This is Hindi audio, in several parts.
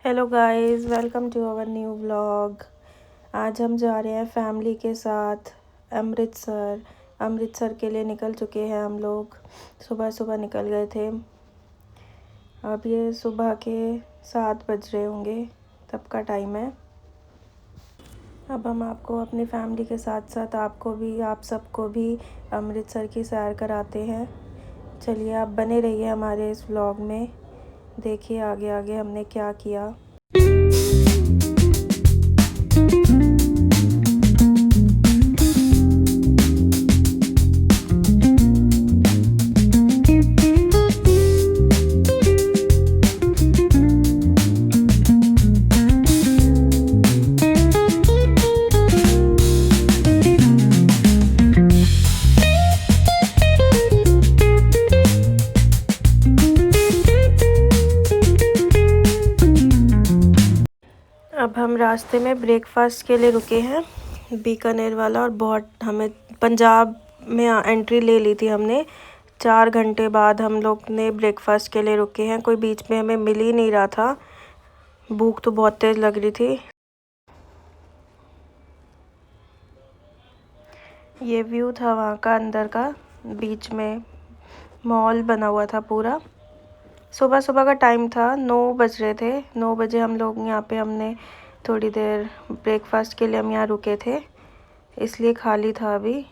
Hello guys, welcome to our new vlog. आज हम जा रहे हैं फैमिली के साथ अमृतसर के लिए निकल चुके हैं हम लोग। सुबह सुबह निकल गए थे। अब ये सुबह के 7 बज रहे होंगे, तब का टाइम है। अब हम आपको अपनी फैमिली के साथ साथ आप सबको भी अमृतसर की सैर कराते हैं। चलिए, आप बने रहिए हमारे इस व्लॉग में। देखिए आगे आगे हमने क्या किया। अब हम रास्ते में ब्रेकफास्ट के लिए रुके हैं, बीकानेर वाला। और बहुत हमें पंजाब में एंट्री ले ली थी हमने। 4 घंटे बाद हम लोग ने ब्रेकफास्ट के लिए रुके हैं। कोई बीच में हमें मिल ही नहीं रहा था। भूख तो बहुत तेज़ लग रही थी। ये व्यू था वहाँ का अंदर का। बीच में मॉल बना हुआ था पूरा। सुबह सुबह का टाइम था, 9 बज रहे थे। 9 बजे हम लोग यहाँ पे हमने थोड़ी देर ब्रेकफास्ट के लिए हम यहाँ रुके थे, इसलिए खाली था अभी।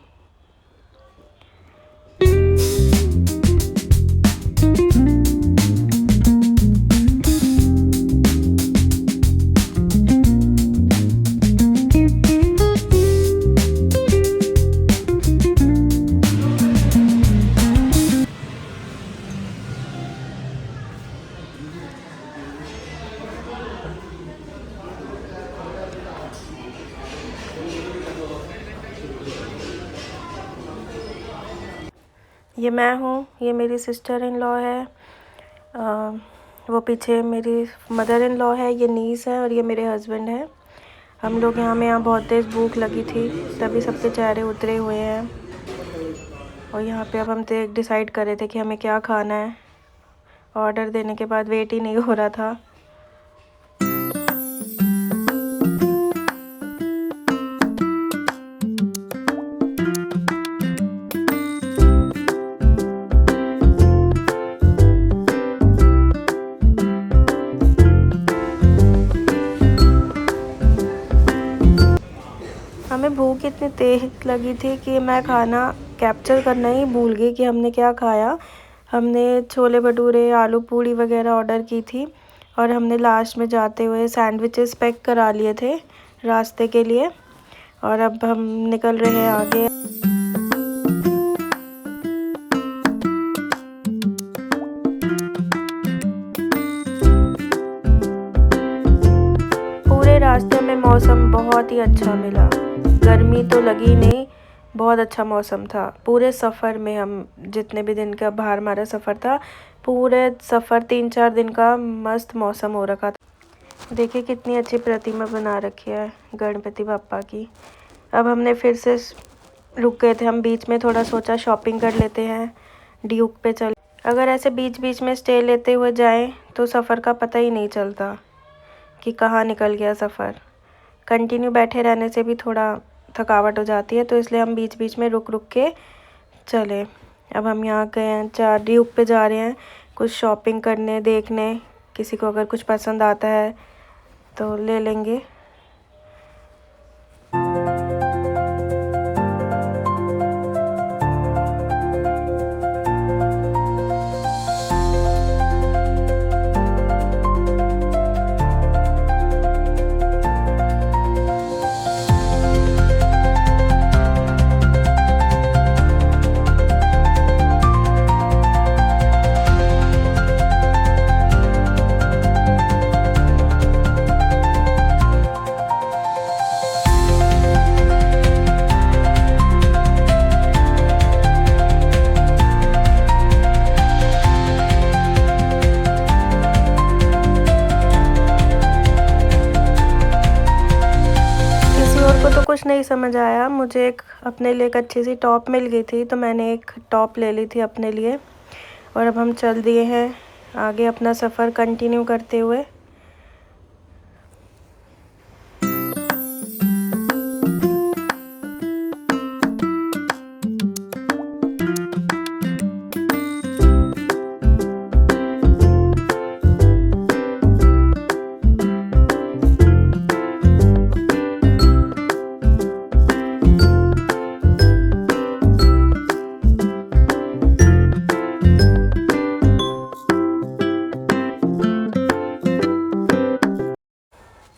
ये मैं हूँ, ये मेरी सिस्टर इन लॉ है। वो पीछे मेरी मदर इन लॉ है, ये नीस है, और ये मेरे हस्बैंड है। हम लोग यहाँ बहुत तेज़ भूख लगी थी, तभी सबके चेहरे उतरे हुए हैं। और यहाँ पे अब हम डिसाइड कर रहे थे कि हमें क्या खाना है। ऑर्डर देने के बाद वेट ही नहीं हो रहा था। हमें भूख इतनी तेज़ लगी थी कि मैं खाना कैप्चर करना ही भूल गई कि हमने क्या खाया। हमने छोले भटूरे, आलू पूड़ी वगैरह ऑर्डर की थी, और हमने लास्ट में जाते हुए सैंडविचेस पैक करा लिए थे रास्ते के लिए। और अब हम निकल रहे हैं आगे। पूरे रास्ते में मौसम बहुत ही अच्छा मिला। गर्मी तो लगी नहीं, बहुत अच्छा मौसम था। पूरे सफ़र में हम जितने भी दिन का बाहर हमारा सफ़र था, पूरे सफ़र 3-4 दिन का मस्त मौसम हो रखा था। देखिए कितनी अच्छी प्रतिमा बना रखी है गणपति बापा की। अब हमने फिर से रुक गए थे हम बीच में, थोड़ा सोचा शॉपिंग कर लेते हैं, ड्यूक पे चल। अगर ऐसे बीच बीच में स्टे लेते हुए जाएं तो सफ़र का पता ही नहीं चलता कि कहाँ निकल गया सफ़र। कंटिन्यू बैठे रहने से भी थोड़ा थकावट हो जाती है, तो इसलिए हम बीच बीच में रुक रुक के चले। अब हम यहाँ गए हैं, ड्यूक पे जा रहे हैं कुछ शॉपिंग करने, देखने। किसी को अगर कुछ पसंद आता है तो ले लेंगे। कुछ नहीं समझ आया। मुझे अपने लिए एक अच्छी सी टॉप मिल गई थी, तो मैंने एक टॉप ले ली थी अपने लिए। और अब हम चल दिए हैं आगे अपना सफ़र कंटिन्यू करते हुए।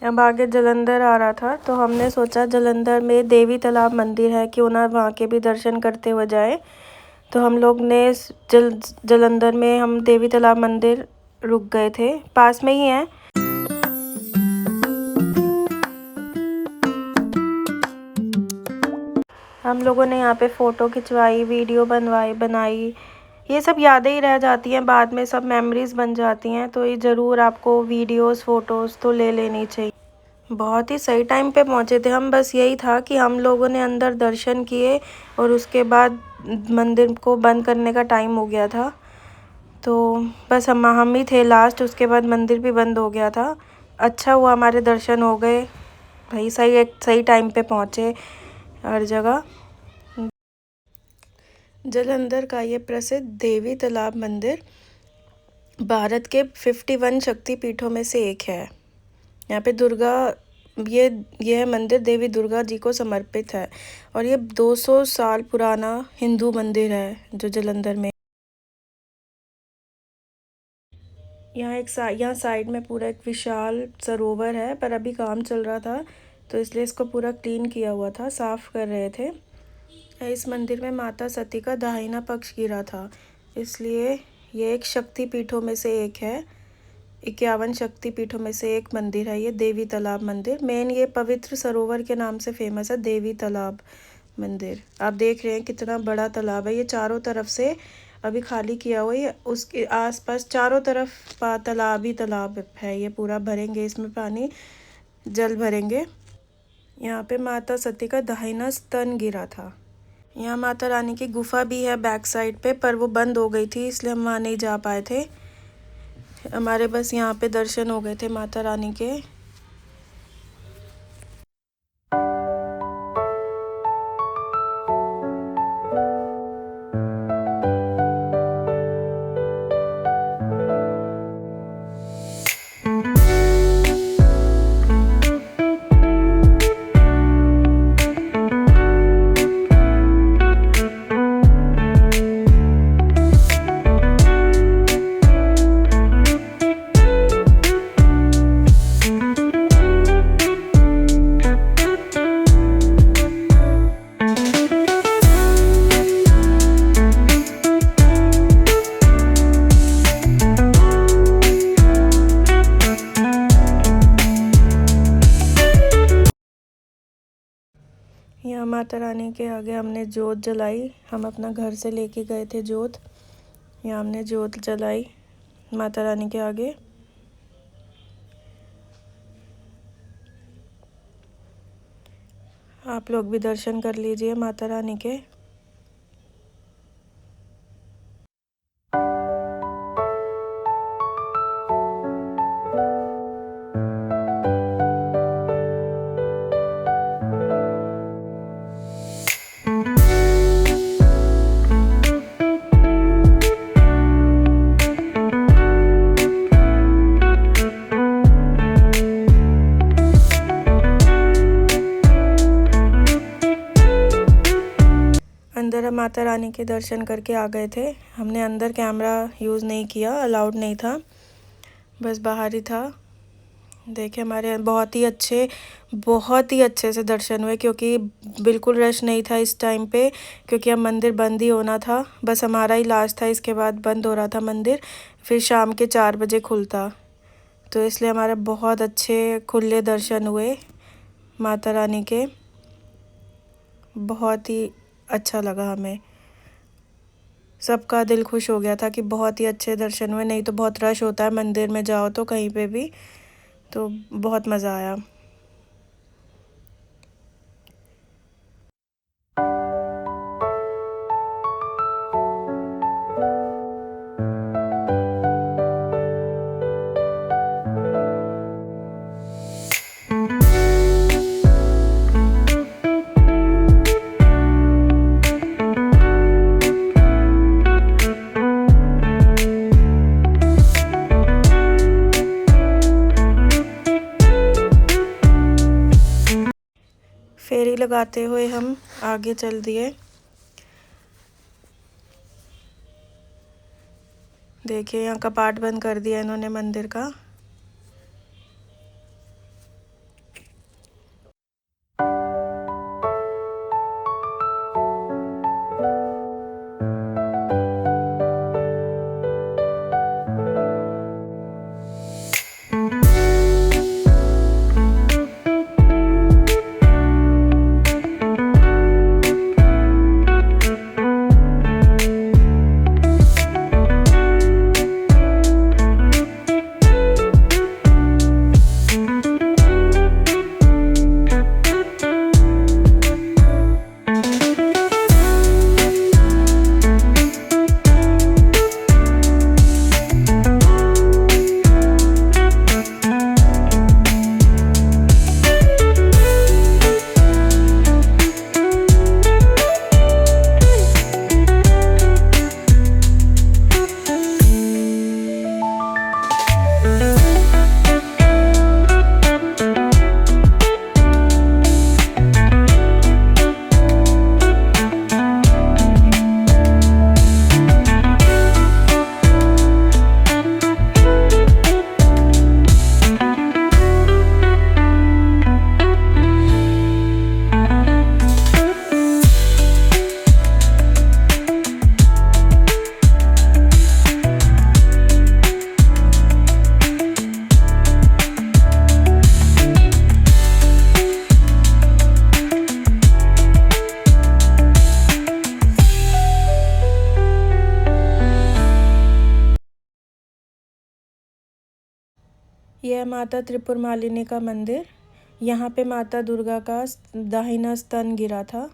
अब आगे जलंधर आ रहा था तो हमने सोचा जलंधर में देवी तालाब मंदिर है, क्यों ना वहाँ के भी दर्शन करते हुए जाए। तो हम लोग ने जलंधर में हम देवी तालाब मंदिर रुक गए थे, पास में ही है। हम लोगों ने यहाँ पे फ़ोटो खिंचवाई, वीडियो बनाई। ये सब यादें ही रह जाती हैं, बाद में सब मेमोरीज़ बन जाती हैं। तो ये ज़रूर आपको वीडियोस फ़ोटोज़ तो ले लेनी चाहिए। बहुत ही सही टाइम पे पहुँचे थे हम, बस यही था कि हम लोगों ने अंदर दर्शन किए और उसके बाद मंदिर को बंद करने का टाइम हो गया था। तो बस हम ही थे लास्ट, उसके बाद मंदिर भी बंद हो गया था। अच्छा हुआ हमारे दर्शन हो गए भाई, सही टाइम पे पहुँचे हर जगह। जलंधर का ये प्रसिद्ध देवी तालाब मंदिर भारत के 51 शक्तिपीठों में से एक है। यहाँ पे यह मंदिर देवी दुर्गा जी को समर्पित है और ये 200 साल पुराना हिंदू मंदिर है जो जलंधर में। यहाँ साइड में पूरा एक विशाल सरोवर है, पर अभी काम चल रहा था तो इसलिए इसको पूरा क्लीन किया हुआ था, साफ कर रहे थे। इस मंदिर में माता सती का दाहिना पक्ष गिरा था, इसलिए ये एक शक्तिपीठों में से एक है। 51 शक्तिपीठों में से एक मंदिर है ये देवी तालाब मंदिर। मेन ये पवित्र सरोवर के नाम से फेमस है, देवी तालाब मंदिर। आप देख रहे हैं कितना बड़ा तालाब है, ये चारों तरफ से अभी खाली किया हुआ है। उसके आसपास चारों तरफ तालाब ही तालाब है, ये पूरा भरेंगे इसमें पानी, जल भरेंगे। यहाँ पे माता सती का दाहिना स्तन गिरा था। यहाँ माता रानी की गुफा भी है बैक साइड पे, पर वो बंद हो गई थी इसलिए हम वहाँ नहीं जा पाए थे। हमारे बस यहाँ पे दर्शन हो गए थे माता रानी के। यहाँ माता रानी के आगे हमने जोत जलाई, हम अपना घर से लेके गए थे जोत। यहाँ हमने जोत जलाई माता रानी के आगे। आप लोग भी दर्शन कर लीजिए माता रानी के। अंदर हम माता रानी के दर्शन करके आ गए थे। हमने अंदर कैमरा यूज़ नहीं किया, अलाउड नहीं था, बस बाहर ही था। देखिए हमारे बहुत ही अच्छे से दर्शन हुए, क्योंकि बिल्कुल रश नहीं था इस टाइम पे, क्योंकि अब मंदिर बंद ही होना था। बस हमारा ही लास्ट था, इसके बाद बंद हो रहा था मंदिर, फिर शाम के 4 बजे खुलता। तो इसलिए हमारे बहुत अच्छे खुले दर्शन हुए माता रानी के। बहुत ही अच्छा लगा हमें, सबका दिल खुश हो गया था कि बहुत ही अच्छे दर्शन हुए। नहीं तो बहुत रश होता है मंदिर में जाओ तो कहीं पे भी, तो बहुत मज़ा आया। फेरी लगाते हुए हम आगे चल दिए। देखिए यहाँ कपाट बंद कर दिया इन्होंने मंदिर का। यह है माता त्रिपुर मालिनी का मंदिर। यहाँ पे माता दुर्गा का दाहिना स्तन गिरा था।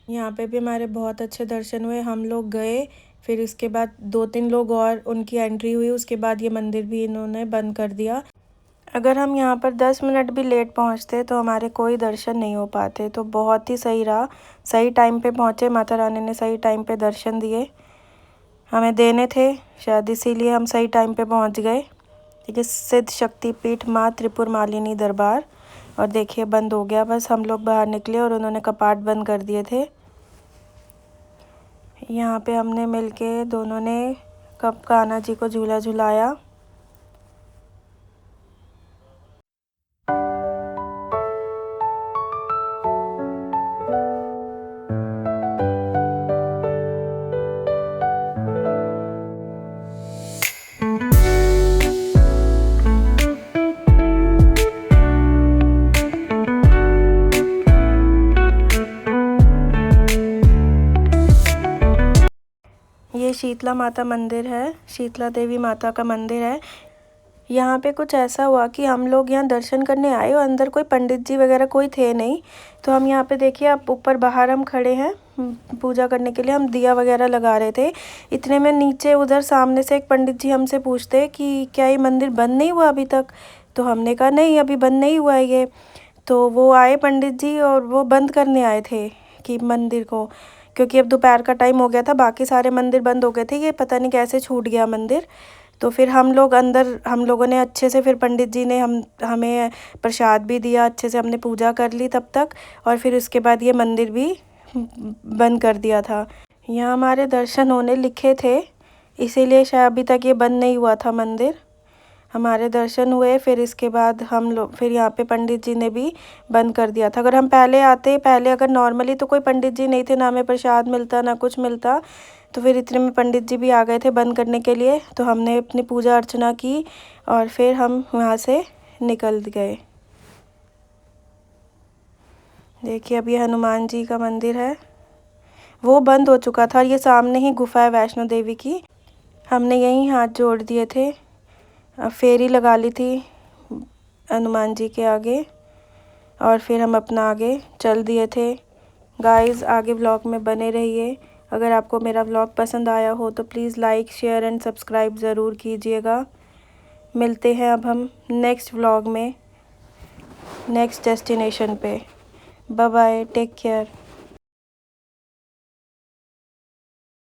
यहाँ पे भी हमारे बहुत अच्छे दर्शन हुए। हम लोग गए, फिर इसके बाद 2-3 लोग और उनकी एंट्री हुई, उसके बाद ये मंदिर भी इन्होंने बंद कर दिया। अगर हम यहाँ पर 10 मिनट भी लेट पहुँचते तो हमारे कोई दर्शन नहीं हो पाते। तो बहुत ही सही रहा, सही टाइम पे पहुँचे, माता रानी ने सही टाइम पे दर्शन दिए। हमें देने थे शायद, इसीलिए हम सही टाइम पे पहुँच गए। देखिए सिद्ध शक्तिपीठ माँ त्रिपुर मालिनी दरबार। और देखिए बंद हो गया, बस हम लोग बाहर निकले और उन्होंने कपाट बंद कर दिए थे। यहाँ पे हमने मिलके दोनों ने कब कान्हा जी को झूला झुलाया। ये शीतला माता मंदिर है, शीतला देवी माता का मंदिर है। यहाँ पे कुछ ऐसा हुआ कि हम लोग यहाँ दर्शन करने आए और अंदर कोई पंडित जी वगैरह कोई थे नहीं। तो हम यहाँ पे देखिए, अब ऊपर बाहर हम खड़े हैं पूजा करने के लिए, हम दिया वगैरह लगा रहे थे। इतने में नीचे उधर सामने से एक पंडित जी हमसे पूछते कि क्या ये मंदिर बंद नहीं हुआ अभी तक। तो हमने कहा नहीं, अभी बंद नहीं हुआ है ये। तो वो आए पंडित जी और वो बंद करने आए थे कि मंदिर को, क्योंकि अब दोपहर का टाइम हो गया था, बाकी सारे मंदिर बंद हो गए थे, ये पता नहीं कैसे छूट गया मंदिर। तो फिर हम लोग अंदर, हम लोगों ने अच्छे से, फिर पंडित जी ने हमें प्रसाद भी दिया, अच्छे से हमने पूजा कर ली तब तक। और फिर उसके बाद ये मंदिर भी बंद कर दिया था। यहाँ हमारे दर्शन होने लिखे थे, इसीलिए शायद अभी तक ये बंद नहीं हुआ था मंदिर। हमारे दर्शन हुए, फिर इसके बाद हम लोग, फिर यहाँ पे पंडित जी ने भी बंद कर दिया था। अगर हम पहले आते, पहले अगर नॉर्मली, तो कोई पंडित जी नहीं थे, ना हमें प्रसाद मिलता ना कुछ मिलता। तो फिर इतने में पंडित जी भी आ गए थे बंद करने के लिए। तो हमने अपनी पूजा अर्चना की और फिर हम वहाँ से निकल गए। देखिए अब ये हनुमान जी का मंदिर है, वो बंद हो चुका था। ये सामने ही गुफा है वैष्णो देवी की, हमने यहीं हाथ जोड़ दिए थे, फेरी लगा ली थी हनुमान जी के आगे और फिर हम अपना आगे चल दिए थे। गाइस आगे व्लॉग में बने रहिए। अगर आपको मेरा व्लॉग पसंद आया हो तो please like share and subscribe ज़रूर कीजिएगा। मिलते हैं अब हम नेक्स्ट व्लॉग में, नेक्स्ट डेस्टिनेशन पे। Bye bye, take care.